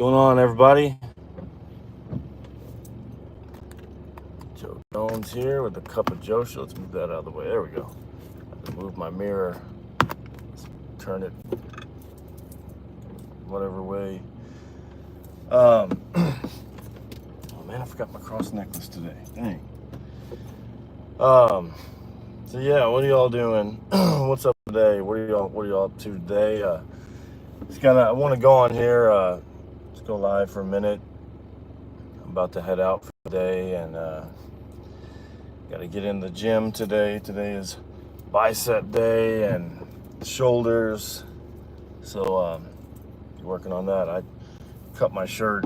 going on, everybody? Joe Jones here with a cup of Joe. Let's move that out of the way. There we go. I have to move my mirror. Let's turn it whatever way. Oh man, I forgot my cross necklace today. Dang. So yeah, what are y'all doing? What's up today? What are y'all up to today? I want to go on here. Just go live for a minute. I'm about to head out for the day and got to get in the gym today. Today is bicep day and shoulders. So working on that. I cut my shirt,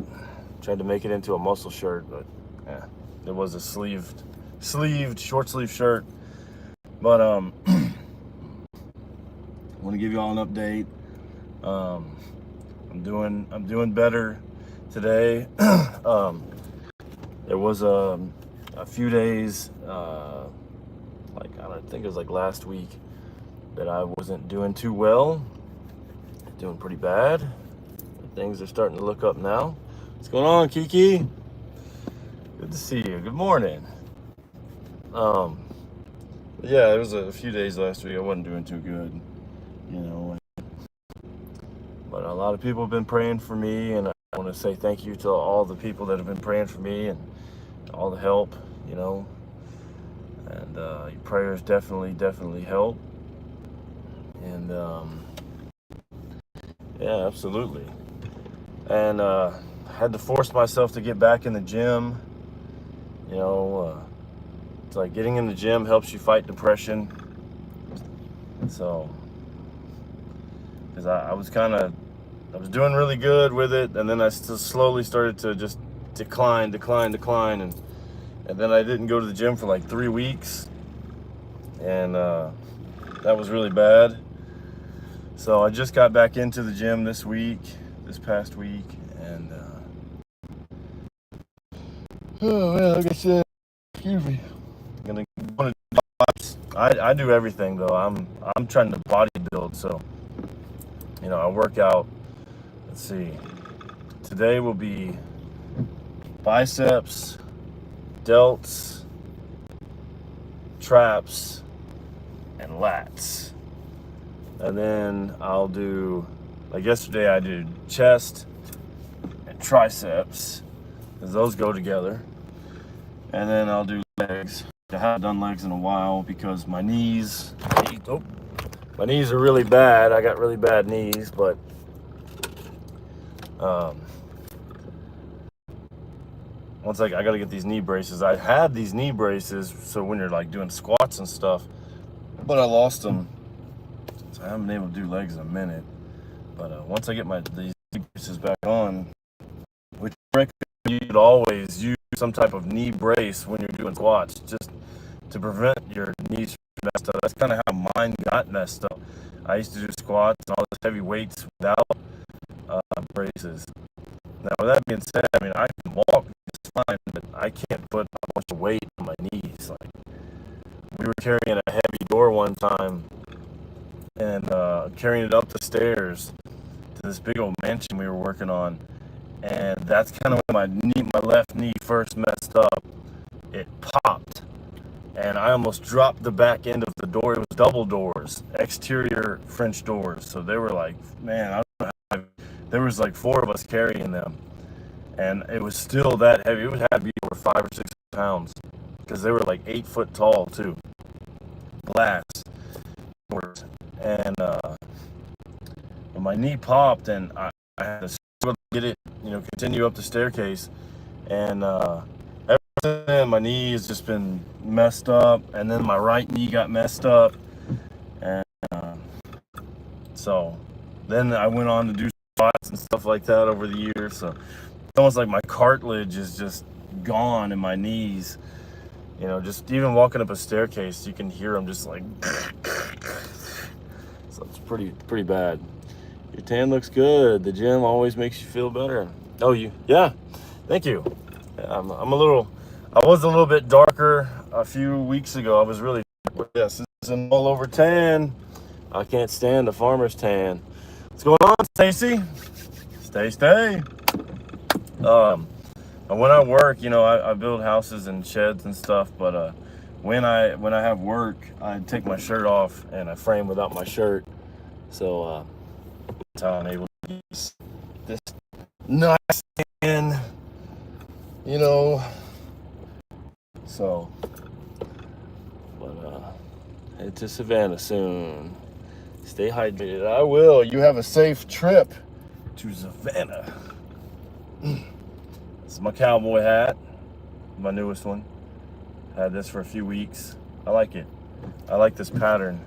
tried to make it into a muscle shirt, but yeah, it was a short sleeve shirt. But I want to give you all an update. I'm doing better today. There was a few days, I think it was like last week, that I wasn't doing too well, doing pretty bad. Things are starting to look up now. What's going on, Kiki? Good to see you. Good morning. Yeah, there was a few days last week I wasn't doing too good, but a lot of people have been praying for me, and I want to say thank you to all the people that have been praying for me and all the help, and your prayers definitely help. And yeah, absolutely. And I had to force myself to get back in the gym. It's like getting in the gym helps you fight depression. So, because I was doing really good with it, and then I still slowly started to just decline, and then I didn't go to the gym for like 3 weeks, and that was really bad. So I just got back into the gym this past week, and like I said, excuse me. I'm gonna do I do everything though. I'm trying to bodybuild, so I work out. Let's see. Today will be biceps, delts, traps, and lats. And then I'll do, like yesterday I did chest and triceps, because those go together. And then I'll do legs. I haven't done legs in a while because my knees are really bad. I got really bad knees, but once I gotta get these knee braces. I had these knee braces so when you're like doing squats and stuff, but I lost them, so I haven't been able to do legs in a minute. But once I get these knee braces back on, which I recommend you should always use some type of knee brace when you're doing squats, just to prevent your knees from messed up. That's kind of how mine got messed up. I used to do squats and all this heavy weights without braces. Now, with that being said, I mean, I can walk just fine, but I can't put a bunch of weight on my knees. Like, we were carrying a heavy door one time and carrying it up the stairs to this big old mansion we were working on. And that's kind of when my left knee first messed up. It popped, and I almost dropped the back end of the door. It was double doors, exterior French doors. So they were like, man, I don't know there was like 4 of us carrying them, and it was still that heavy. It would have to be over 5 or 6 pounds, because they were like 8 foot tall too. Glass doors, and when my knee popped, and I had to struggle to get it, continue up the staircase, and ever since then my knee has just been messed up, and then my right knee got messed up, and so then I went on to do squats and stuff like that over the years. So it's almost like my cartilage is just gone in my knees. Just even walking up a staircase, you can hear them just like. So it's pretty bad. Your tan looks good. The gym always makes you feel better. Oh, yeah. Thank you. Yeah, I was a little bit darker a few weeks ago. I was really dark, but yes, this is an all over tan. I can't stand the farmer's tan. What's going on, Stacy? Stay. And when I work, you know, I build houses and sheds and stuff, but when I have work, I take my shirt off and I frame without my shirt. So that's how I'm able to use this nice skin, you know. So, but head to Savannah soon. Stay hydrated. I will. You have a safe trip to Savannah. This is my cowboy hat, my newest one. Had this for a few weeks. I like it. I like this pattern.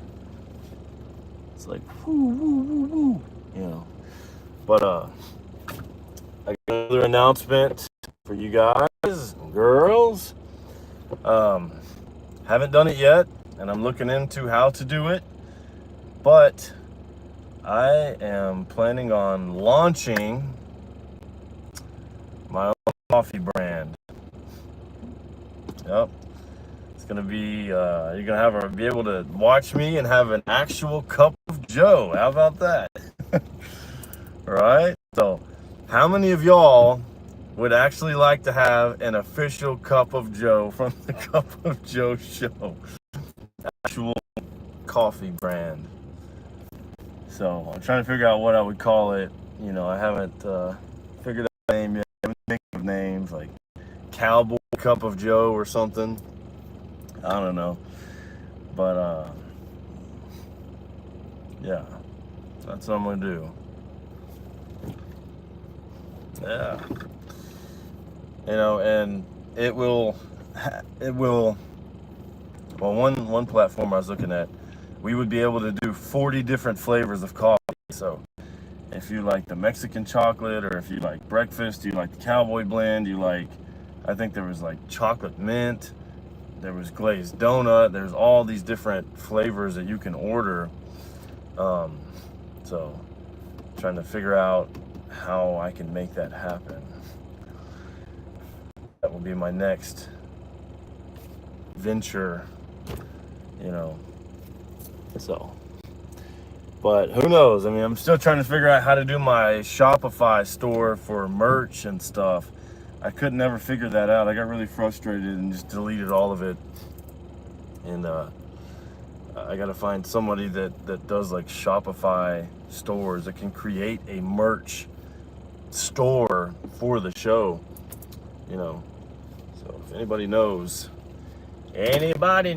It's like woo woo woo woo, you know. But I got another announcement for you guys and girls. Haven't done it yet, and I'm looking into how to do it. But I am planning on launching my own coffee brand. Yep. It's gonna be you're gonna be able to watch me and have an actual cup of Joe. How about that? All right. So, how many of y'all would actually like to have an official cup of Joe from the Cup of Joe show? Actual coffee brand. So I'm trying to figure out what I would call it. You know, I haven't figured out a name yet. I haven't think of names like Cowboy Cup of Joe or something. I don't know. But yeah, that's what I'm gonna do. Yeah. You know, and it will, well, one platform I was looking at, we would be able to do 40 different flavors of coffee. So if you like the Mexican chocolate, or if you like breakfast, you like the cowboy blend, you like, I think there was like chocolate mint, there was glazed donut, there's all these different flavors that you can order. So trying to figure out how I can make that happen. That will be my next venture, you know. So, but who knows? I mean, I'm still trying to figure out how to do my Shopify store for merch and stuff. I could never figure that out. I got really frustrated and just deleted all of it. And I got to find somebody that does like Shopify stores that can create a merch store for the show, you know. So if anybody knows anybody.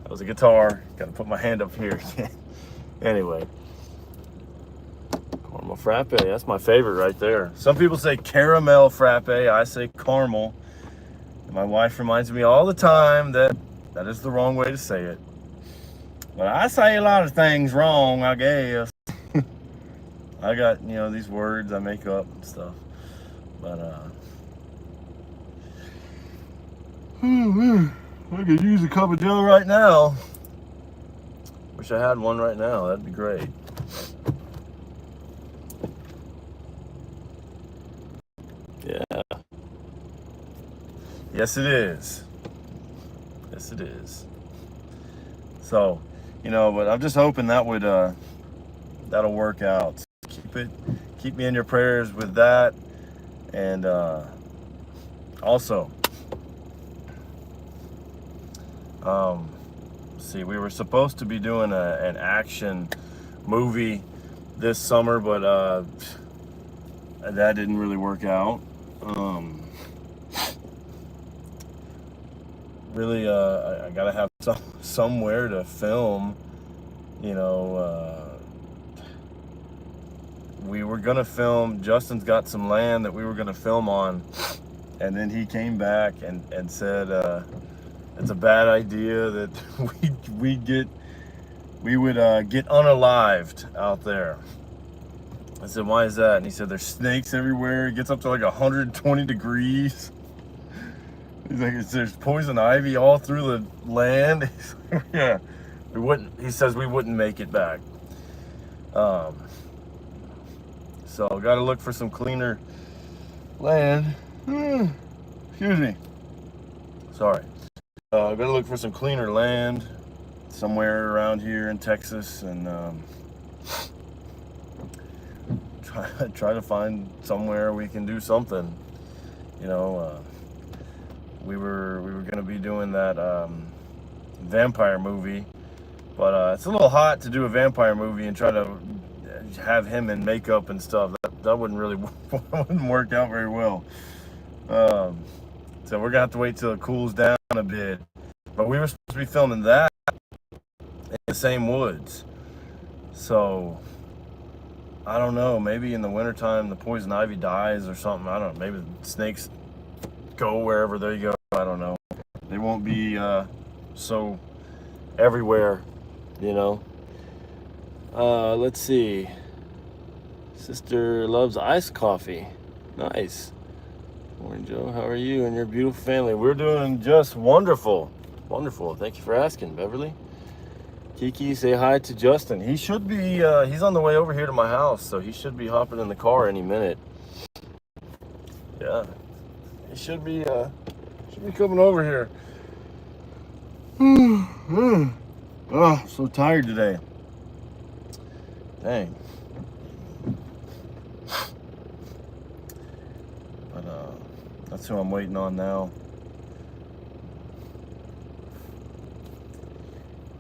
That was a guitar. Gotta put my hand up here again. Anyway, caramel frappe. That's my favorite right there. Some people say caramel frappe. I say caramel. And my wife reminds me all the time that is the wrong way to say it. But I say a lot of things wrong, I guess. I got, you know, these words I make up and stuff. But I could use a cup of Joe right now. Wish I had one right now. That'd be great. Yeah. Yes, it is. Yes, it is. So, you know, but I'm just hoping that would that'll work out. Keep me in your prayers with that. And also, see, we were supposed to be doing an action movie this summer, but that didn't really work out. Really, I gotta have somewhere to film. You know, we were gonna film. Justin's got some land that we were gonna film on, and then he came back and said it's a bad idea that we would get unalived out there. I said, why is that? And he said, there's snakes everywhere. It gets up to like 120 degrees. He's like, there's poison ivy all through the land. Yeah, we wouldn't. He says we wouldn't make it back. So got to look for some cleaner land. Excuse me. Sorry. Gotta look for some cleaner land somewhere around here in Texas, and try to find somewhere we can do something. You know, we were gonna be doing that vampire movie, but it's a little hot to do a vampire movie and try to have him in makeup and stuff. That wouldn't really wouldn't work out very well. So we're gonna have to wait till it cools down a bit. But we were supposed to be filming that in the same woods. So I don't know, maybe in the wintertime the poison ivy dies or something. I don't know. Maybe the snakes go wherever they go. I don't know. They won't be so everywhere, you know. Let's see. Sister loves iced coffee. Nice. Morning, Joe. How are you and your beautiful family? We're doing just wonderful. Wonderful. Thank you for asking, Beverly. Kiki, say hi to Justin. He should be, he's on the way over here to my house, so he should be hopping in the car any minute. Yeah. He should be coming over here. Oh, so tired today. Dang. But that's who I'm waiting on now.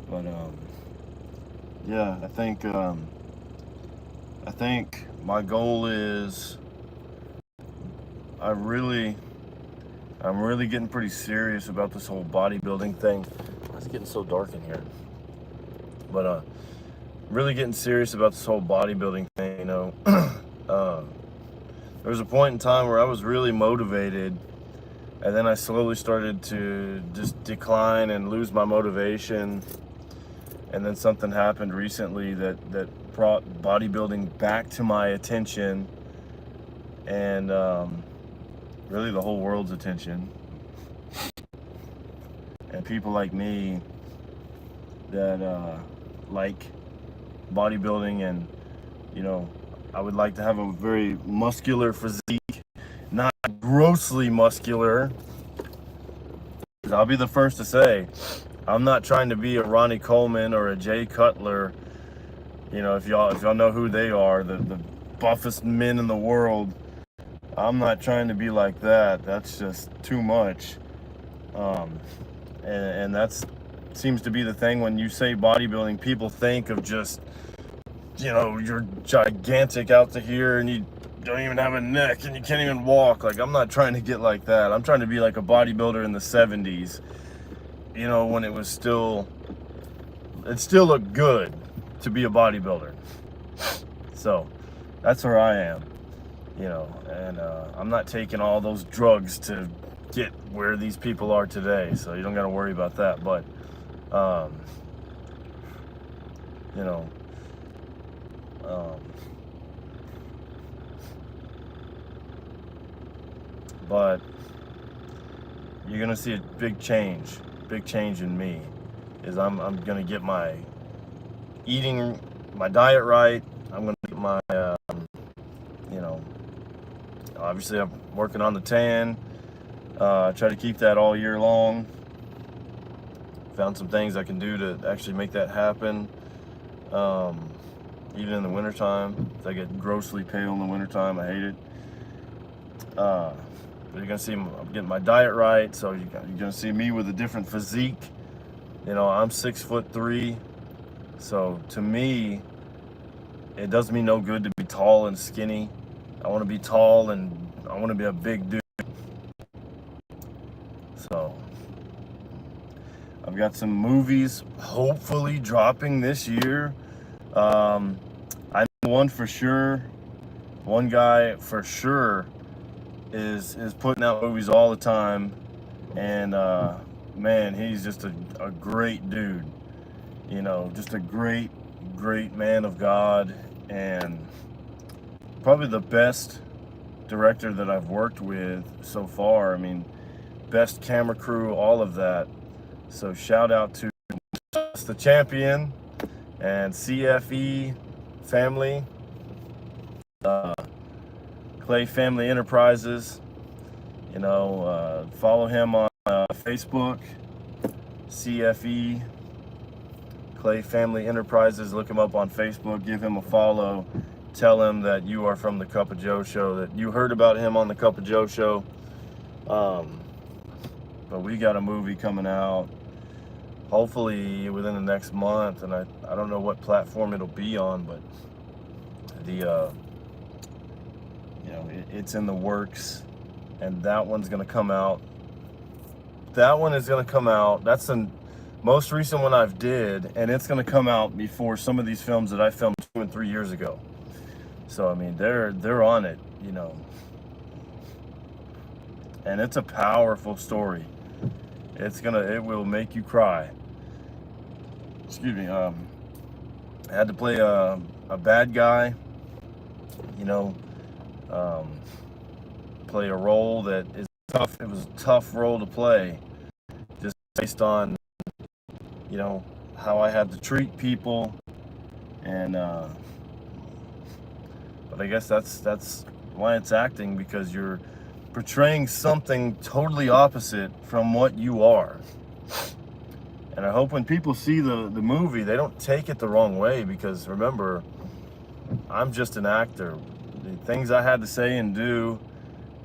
But yeah, I think my goal is I'm really getting pretty serious about this whole bodybuilding thing. Why is it getting so dark in here? But really getting serious about this whole bodybuilding thing, you know. There was a point in time where I was really motivated, and then I slowly started to just decline and lose my motivation. And then something happened recently that brought bodybuilding back to my attention, and really the whole world's attention. And people like me that like bodybuilding, and you know, I would like to have a very muscular physique, not grossly muscular. I'll be the first to say, I'm not trying to be a Ronnie Coleman or a Jay Cutler. You know, if y'all know who they are, the buffest men in the world. I'm not trying to be like that. That's just too much. And that's seems to be the thing when you say bodybuilding. People think of just, you know, you're gigantic out to here and you don't even have a neck and you can't even walk. Like, I'm not trying to get like that. I'm trying to be like a bodybuilder in the 70s. You know, when it still looked good to be a bodybuilder. So that's where I am, you know, and I'm not taking all those drugs to get where these people are today, so you don't got to worry about that. But you know, but you're gonna see a big change in me. Is I'm gonna get my diet right. I'm gonna get my you know, obviously I'm working on the tan. Try to keep that all year long. Found some things I can do to actually make that happen. Even in the wintertime. I get grossly pale in the wintertime. I hate it. But you're gonna see I'm getting my diet right, so you're gonna see me with a different physique. You know, I'm 6'3", so to me, it does me no good to be tall and skinny. I want to be tall and I want to be a big dude. So I've got some movies hopefully dropping this year. I know one for sure. One guy for sure is putting out movies all the time, and man, he's just a great dude. You know, just a great man of God, and probably the best director that I've worked with so far. I mean, best camera crew, all of that. So shout out to the champion and CFE family, Clay Family Enterprises. You know, follow him on Facebook, CFE Clay Family Enterprises. Look him up on Facebook, give him a follow. tell him that you are from the Cup of Joe show, that you heard about him on the Cup of Joe show. But we got a movie coming out, hopefully within the next month, and I don't know what platform it'll be on, but it's in the works, and that one's gonna come out. That one is gonna come out. That's the most recent one I've did, and it's gonna come out before some of these films that I filmed 2 and 3 years ago. So I mean, they're on it, and it's a powerful story. It will make you cry. Excuse me. I had to play a bad guy, play a role that is tough. It was a tough role to play, just based on, how I had to treat people, and but I guess that's why it's acting, because you're portraying something totally opposite from what you are. And I hope when people see the movie, they don't take it the wrong way, because remember, I'm just an actor. The things I had to say and do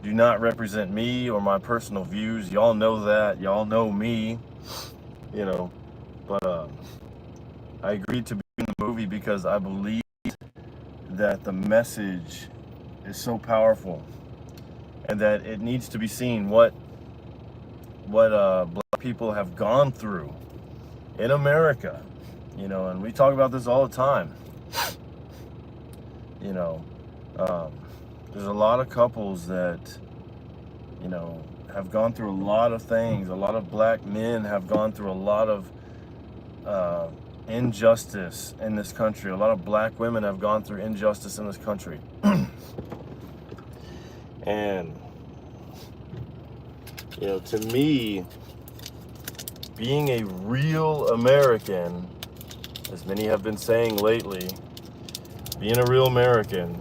not represent me or my personal views. Y'all know that. Y'all know me, But I agreed to be in the movie because I believe that the message is so powerful, and that it needs to be seen what black people have gone through in America, and we talk about this all the time. There's a lot of couples that, have gone through a lot of things. A lot of black men have gone through a lot of injustice in this country. A lot of black women have gone through injustice in this country. And, to me, being a real American, as many have been saying lately, being a real American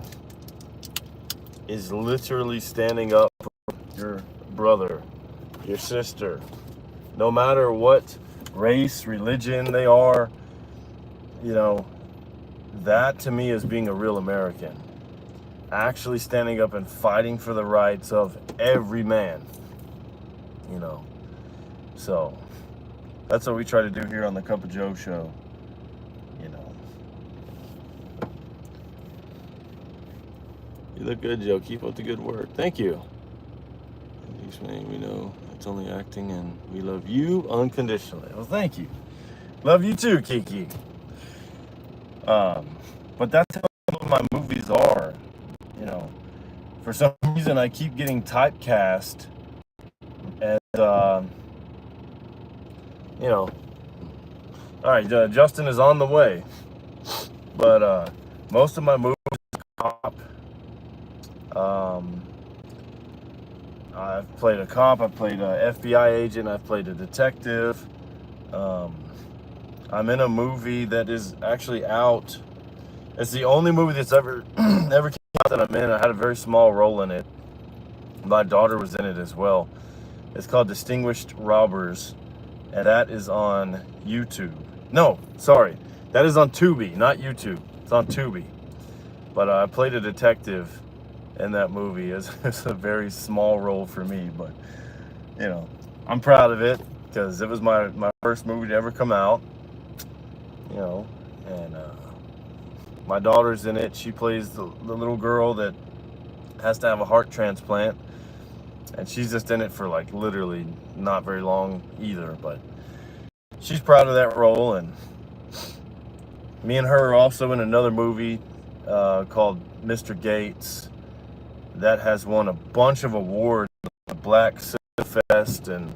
is literally standing up for your brother, your sister, no matter what race, religion they are. That to me is being a real American. Actually standing up and fighting for the rights of every man. So that's what we try to do here on the Cup of Joe show. You look good, Joe. Keep up the good work. Thank you. We know it's only acting, and we love you unconditionally. Well, thank you. Love you too, Kiki. But that's how some of my movies are. For some reason, I keep getting typecast as, all right, Justin is on the way. But most of my movies are cop. I've played a cop, I've played an FBI agent, I've played a detective. I'm in a movie that is actually out. It's the only movie that's ever came out that I'm in. I had a very small role in it. My daughter was in it as well. It's called Distinguished Robbers, and that is on YouTube. No, sorry. That is on Tubi, not YouTube. It's on Tubi. But I played a detective in that movie. It's a very small role for me, but I'm proud of it, because it was my first movie to ever come out, and my daughter's in it. She plays the little girl that has to have a heart transplant, and she's just in it for like literally not very long either, but she's proud of that role. And me and her are also in another movie called Mr. Gates that has won a bunch of awards, Black Cinema Fest and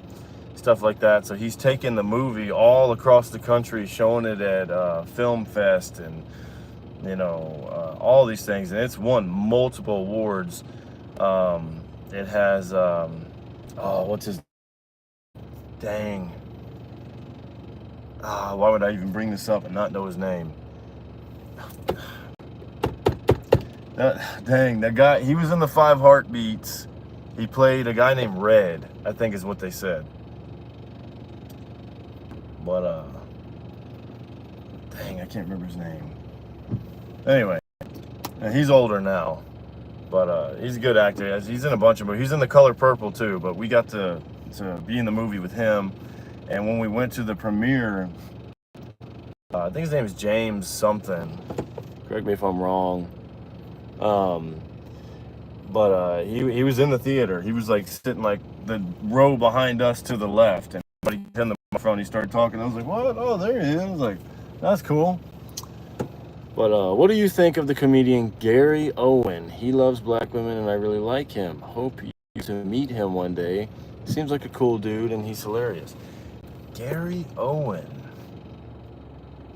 stuff like that. So he's taken the movie all across the country, showing it at Film Fest and all these things, and it's won multiple awards. It has what's his dang why would I even bring this up and not know his name? Dang, that guy, he was in the 5 Heartbeats. He played a guy named Red, I think is what they said. But dang, I can't remember his name. Anyway, And he's older now, but he's a good actor. He's in a bunch of movies. He's in The Color Purple too. But we got to be in the movie with him. And when we went to the premiere, I think his name is James something. Correct me if I'm wrong. But he was in the theater. He was like sitting like the row behind us to the left, and he turned the microphone. He started talking. I was like, "What? Oh, there he is." I was like, "That's cool." But what do you think of the comedian Gary Owen? He loves black women, and I really like him. Hope you get to meet him one day. Seems like a cool dude, and he's hilarious. Gary Owen.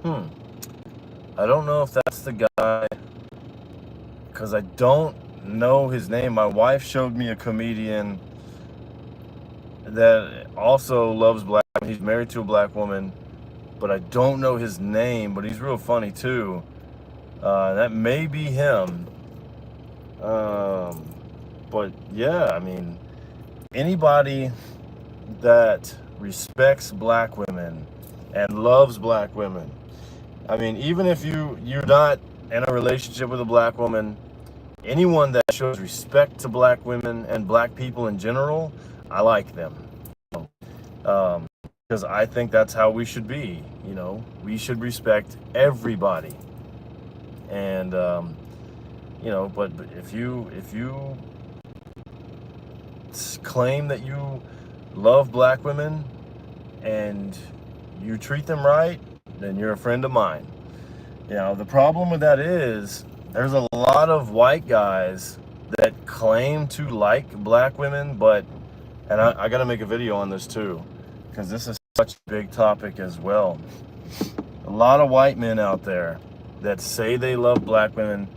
I don't know if that's the guy, because I don't know his name. My wife showed me a comedian that also loves black. He's married to a black woman, but I don't know his name, but he's real funny too. That may be him. But yeah, I mean, anybody that respects black women and loves black women. I mean, even if you're not in a relationship with a black woman, anyone that shows respect to black women and black people in general, I like them. Because I think that's how we should be. You know, we should respect everybody. And you know, but if you claim that you love black women and you treat them right, then you're a friend of mine. You know, the problem with that is there's a lot of white guys that claim to like black women, but, and I got to make a video on this too, because this is such a big topic as well. A lot of white men out there that say they love black women,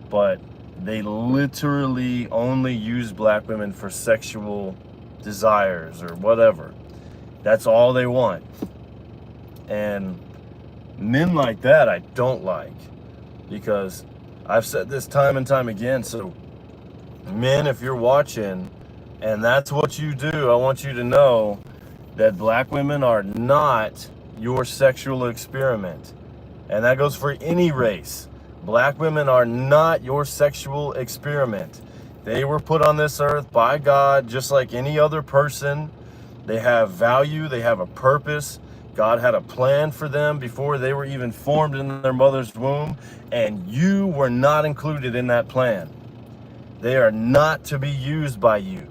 but they literally only use black women for sexual desires or whatever. That's all they want. And men like that I don't like, because I've said this time and time again. So men, if you're watching and that's what you do, I want you to know that black women are not your sexual experiment. And that goes for any race. Black women are not your sexual experiment. They were put on this earth by God just like any other person. They have value, they have a purpose. God had a plan for them before they were even formed in their mother's womb, and you were not included in that plan. They are not to be used by you.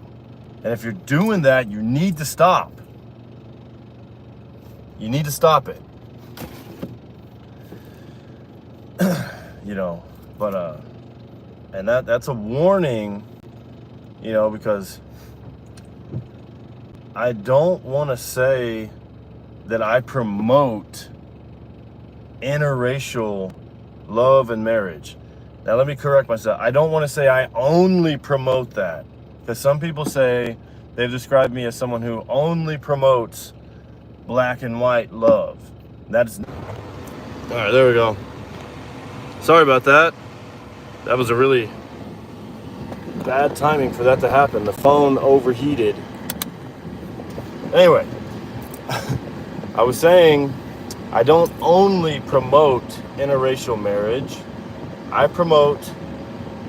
And if you're doing that, you need to stop. You need to stop it. You know, but and that's a warning, you know, because I don't want to say that I promote interracial love and marriage. Now let me correct myself. I don't want to say I only promote that, because some people say, they've described me as someone who only promotes black and white love. That's all right. There we go. Sorry about that. That was a really bad timing for that to happen. The phone overheated. Anyway, I was saying I don't only promote interracial marriage. I promote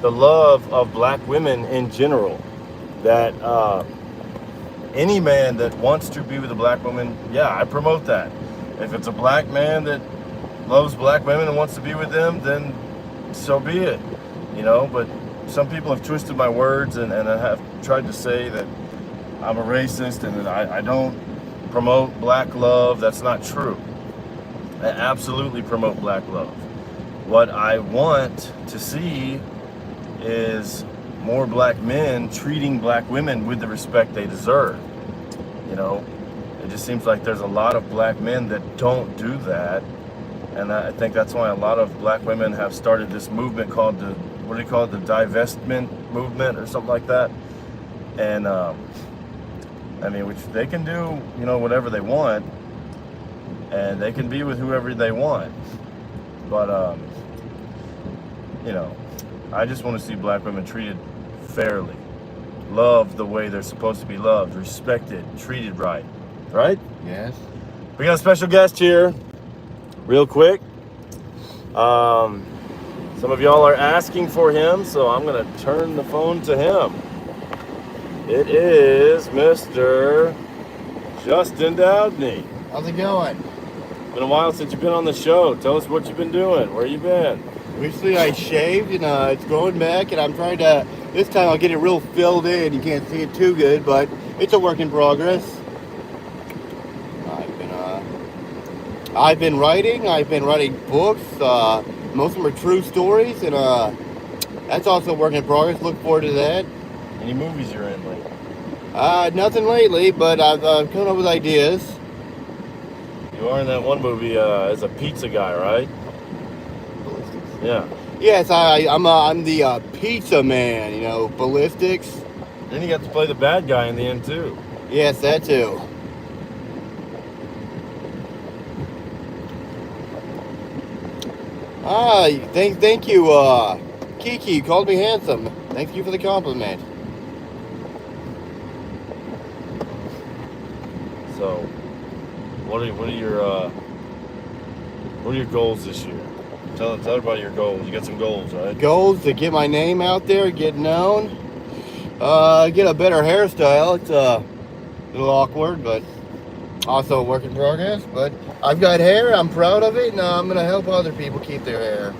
the love of black women in general. That any man that wants to be with a black woman, yeah, I promote that. If it's a black man that loves black women and wants to be with them, then so be it, you know. But some people have twisted my words and have tried to say that I'm a racist and that I don't promote black love. That's not true. I absolutely promote black love. What I want to see is more black men treating black women with the respect they deserve. You know, it just seems like there's a lot of black men that don't do that. And I think that's why a lot of black women have started this movement called the, what do you call it, the divestment movement or something like that. And I mean, which they can do, you know, whatever they want, and they can be with whoever they want. But you know, I just want to see black women treated fairly, loved the way they're supposed to be loved, respected, treated right. Right? Yes. We got a special guest here, real quick. So Some of y'all are asking for him, so I'm going to turn the phone to him. It is Mr. Justin Dowdney. How's it going? Been a while since you've been on the show. Tell us what you've been doing. Where you been? Recently I shaved and it's growing back, and I'm trying to, this time I'll get it real filled in. You can't see it too good, but it's a work in progress. I've been writing books. Most of them are true stories, and that's also a work in progress. Look forward to that. Any movies you're in lately? Nothing lately, but I've come up with ideas. You are in that one movie as a pizza guy, right? Yeah. Yes, I'm the pizza man, you know, Ballistics. Then you got to play the bad guy in the end, too. Yes, that too. Thank you, Kiki called me handsome. Thank you for the compliment. So, what are your goals this year? Tell everybody your goals. You got some goals, right? Goals to get my name out there, get known, get a better hairstyle. It's a little awkward, but also a work in progress. But I've got hair. I'm proud of it, and I'm gonna help other people keep their hair.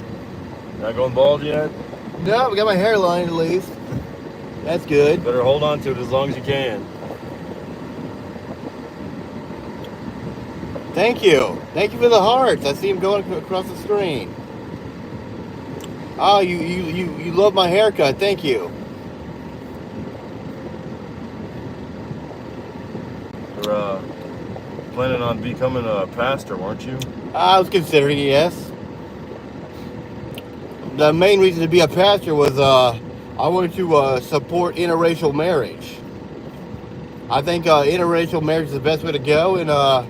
Not going bald yet? No, we got my hairline at least. That's good. Better hold on to it as long as you can. Thank you. Thank you for the hearts. I see them going across the screen. Oh, you love my haircut. Thank you. You're planning on becoming a pastor, weren't you? I was considering it, yes. The main reason to be a pastor was I wanted to support interracial marriage. I think interracial marriage is the best way to go, and the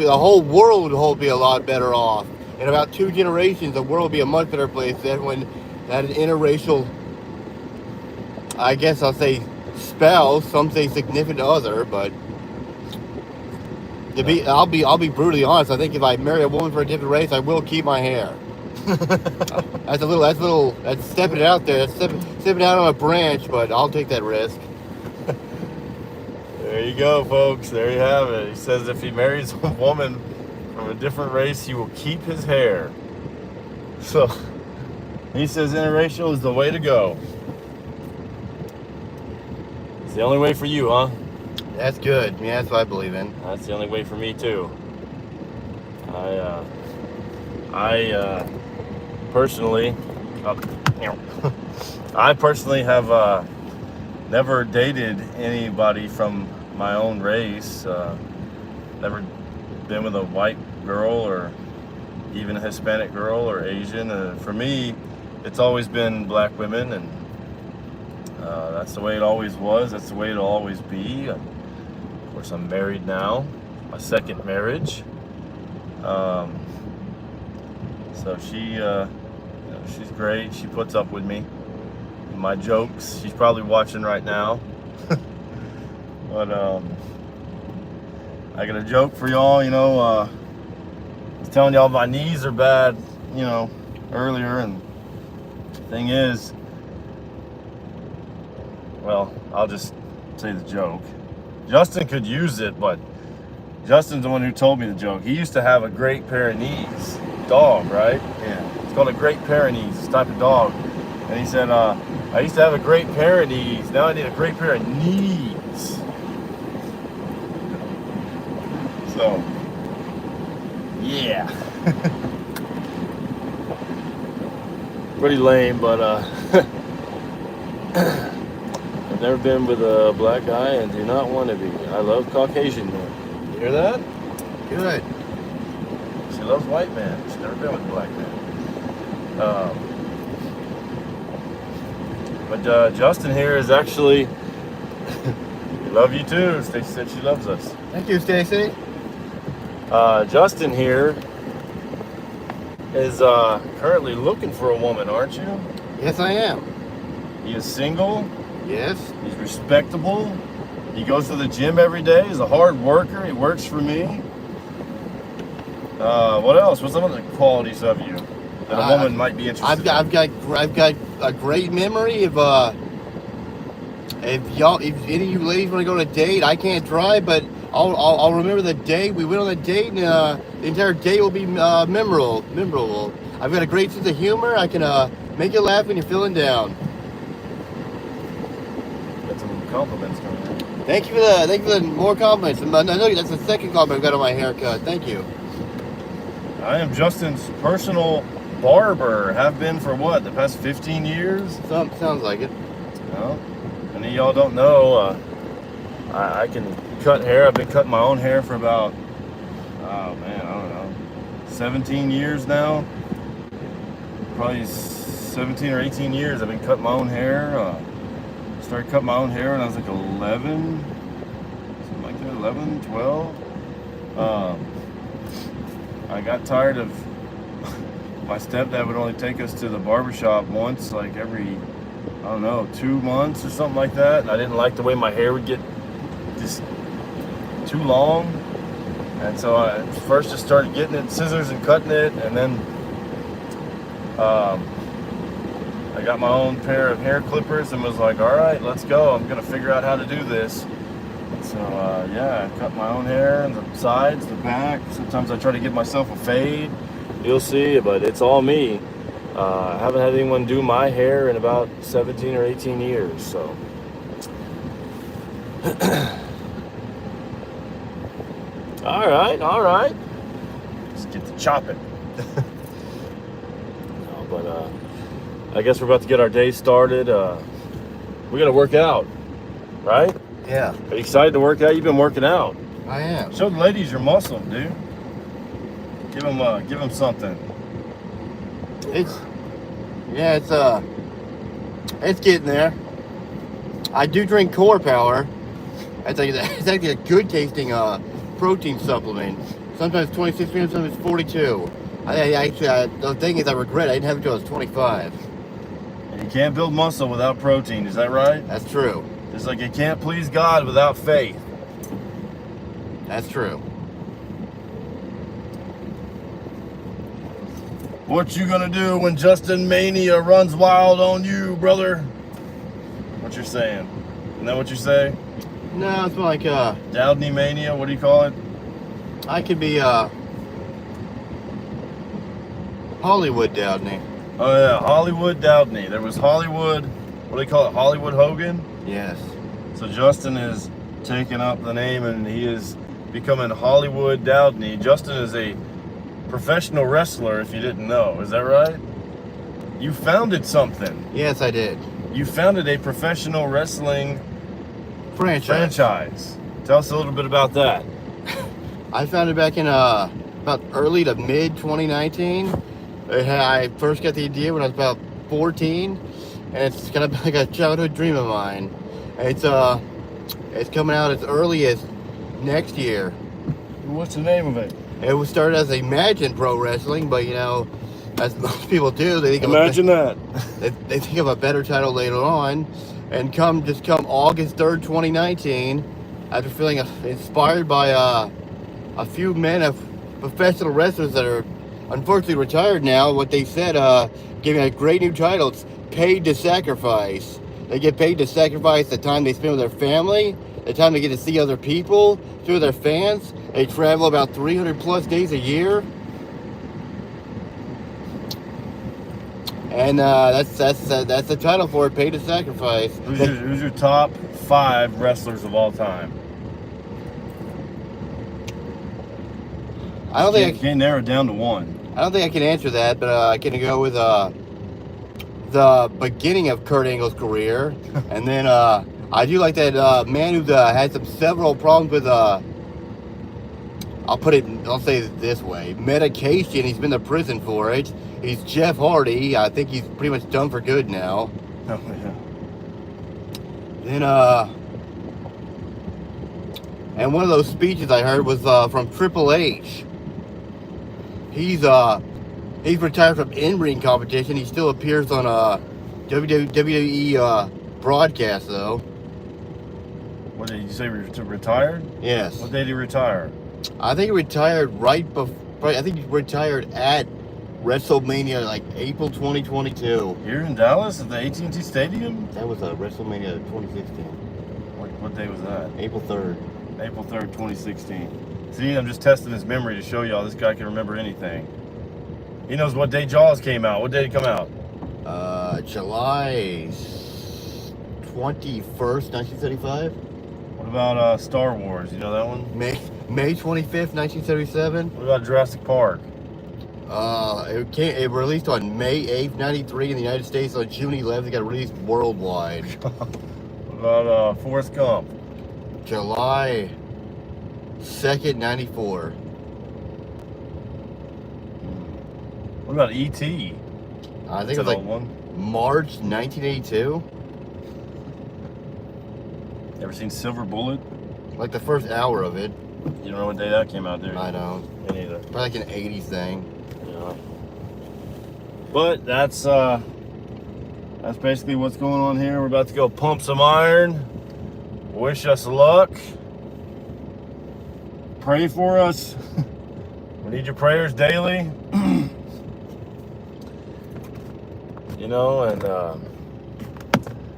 whole world would be a lot better off. In about 2 generations, the world will be a much better place than when that interracial, I guess I'll say spouse, some say significant other, but I'll be brutally honest. I think if I marry a woman for a different race, I will keep my hair. That's stepping it out there. That's stepping out on a branch, but I'll take that risk. There you go, folks. There you have it. He says if he marries a woman from a different race, he will keep his hair. So, he says interracial is the way to go. It's the only way for you, huh? That's good. Yeah, that's what I believe in. That's the only way for me, too. I personally have never dated anybody from my own race. Never been with a white girl or even a Hispanic girl or Asian. For me, it's always been black women, and that's the way it always was. That's the way it'll always be. Of course, I'm married now. My second marriage. So she's great. She puts up with me. My jokes. She's probably watching right now. But I got a joke for y'all. I was telling y'all my knees are bad, earlier, and the thing is, well, I'll just say the joke. Justin could use it, but Justin's the one who told me the joke. He used to have a great pair of knees. Dog, right? Yeah. It's called a great Pyrenees, this type of dog. And he said, I used to have a great pair of knees. Now I need a great pair of knees. So, yeah. Pretty lame, but I've never been with a black guy and do not want to be. I love Caucasian men. You hear that? Good. She loves white men. She's never been with a black man. But Justin here is actually, we love you too. Stacy said she loves us. Thank you, Stacy. Justin here is currently looking for a woman, aren't you? Yes, I am. He is single. Yes. He's respectable. He goes to the gym every day. He's a hard worker. He works for me. What else? What's some of the qualities of you? that a woman might be interested in? I've got a great memory. If any of you ladies want to go on a date, I can't drive, but I'll remember the day we went on the date, and the entire date will be memorable. I've got a great sense of humor. I can make you laugh when you're feeling down. Got some compliments coming in. Thank you for the more compliments. I know that's the second compliment I've got on my haircut. Thank you. I am Justin's personal barber. Have been for what, the past 15 years? Sounds like it. Well, any of y'all don't know, I can cut hair. I've been cutting my own hair for about, oh man, I don't know, 17 years now. Probably 17 or 18 years I've been cutting my own hair. Started cutting my own hair when I was like 11, something like that, 11, 12. I got tired of my stepdad would only take us to the barbershop once, like every, I don't know, 2 months or something like that. And I didn't like the way my hair would get just too long. And so I first just started getting it scissors and cutting it, and then I got my own pair of hair clippers and was like, all right, let's go. I'm gonna figure out how to do this. So yeah, I cut my own hair and the sides, the back. Sometimes I try to give myself a fade. You'll see, but it's all me. I haven't had anyone do my hair in about 17 or 18 years, so. All right. Let's get to chopping. No, but I guess we're about to get our day started. We gotta work out, right? Yeah, Are you excited to work out? You've been working out. I am. Show the ladies your muscle, dude. Give them something. It's getting there. I do drink Core Power. It's actually a good tasting protein supplement. Sometimes 26 grams, sometimes 42. The thing is, I regret I didn't have it until I was 25. And you can't build muscle without protein. Is that right? That's true. Just like you can't please God without faith. That's true. What you gonna do when Justin Mania runs wild on you, brother? What you're saying? Isn't that what you say? No, it's more like Doudney Mania? What do you call it? I could be Hollywood Doudney. Oh yeah, Hollywood Doudney. There was Hollywood. What do they call it? Hollywood Hogan. Yes. So Justin is taking up the name, and he is becoming Hollywood Doudney. Justin is a professional wrestler, if you didn't know. Is that right? You founded something. Yes, I did. You founded a professional wrestling franchise. Tell us a little bit about that. I found it back in about early to mid 2019. I first got the idea when I was about 14, and it's kind of like a childhood dream of mine. It's coming out as early as next year. What's the name of it? It was started as Imagine Pro Wrestling, but as most people do, they think Imagine that. They think of a better title later on. And come August 3rd, 2019, after feeling inspired by a few men of professional wrestlers that are unfortunately retired now, what they said, giving a great new title. It's Paid to Sacrifice. They get paid to sacrifice the time they spend with their family, the time they get to see other people, see with their fans. They travel about 300 plus days a year. And that's the title for it, Paid to Sacrifice. Who's your top 5 wrestlers of all time? I don't think I can't narrow it down to one. I don't think I can answer that, but I can go with the beginning of Kurt Angle's career, and then I do like that man who had several problems with I'll say it this way, medication. He's been to prison for it. He's Jeff Hardy. I think he's pretty much done for good now. Oh yeah. Then and one of those speeches I heard was from Triple H. He's retired from in-ring competition. He still appears on WWE broadcast though. What did you say? Retired? Yes. What day did he retire? I think he retired right before. I think he retired at WrestleMania, like April 2022. Here in Dallas at the AT&T Stadium? That was WrestleMania 2016. What day was that? April 3rd. April 3rd, 2016. See, I'm just testing his memory to show y'all this guy can remember anything. He knows what day Jaws came out. What day did it come out? July 21st, 1975. What about Star Wars? You know that one? May 25th, 1977. What about Jurassic Park? It released on May 8th, 93 in the United States. On June 11th, it got released worldwide. What about Forrest Gump? July 2nd, 94. What about E.T.? I think That's it was an like old one. March 1982. Ever seen Silver Bullet? Like the first hour of it. You don't know what day that came out, do you? I don't. Me neither. Probably like an 80s thing. Yeah. But that's basically what's going on here. We're about to go pump some iron. Wish us luck. Pray for us. We need your prayers daily. You know, and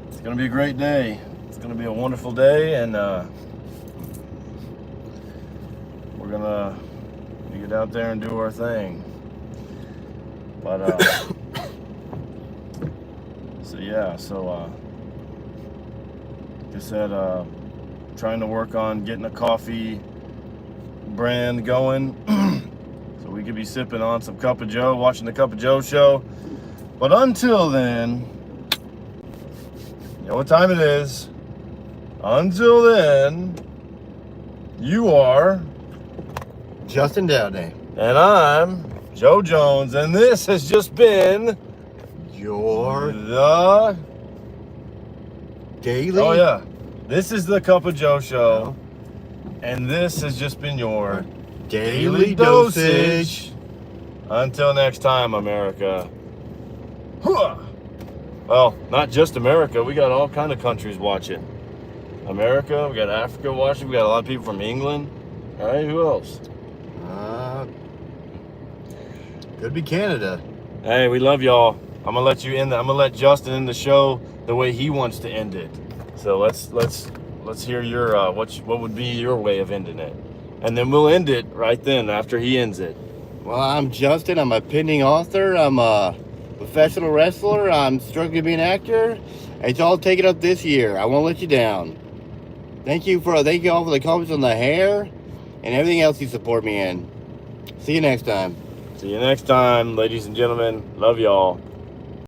it's gonna be a great day. It's gonna be a wonderful day, and we're gonna get out there and do our thing. But so yeah, like I said, trying to work on getting a coffee brand going, so we could be sipping on some Cup of Joe, watching the Cup of Joe show. But until then, you know what time it is. Until then, you are Justin Downey. and I'm Joe Jones, and this has just been Your the daily. Oh yeah, this is the Cup of Joe show, and this has just been your Daily dosage. Until next time, America. Huh. Well, not just America. We got all kind of countries watching. America, we got Africa watching. We got a lot of people from England. All right, who else? Could be Canada. Hey, we love y'all. I'm gonna let you end. I'm gonna let Justin end the show the way he wants to end it. So let's hear your what would be your way of ending it, and then we'll end it right then after he ends it. Well, I'm Justin. I'm a pending author. I'm a professional wrestler. I'm struggling to be an actor. It's all taken up this year. I won't let you down. Thank you all for the comments on the hair and everything else you support me in. See you next time. See you next time, ladies and gentlemen. Love y'all.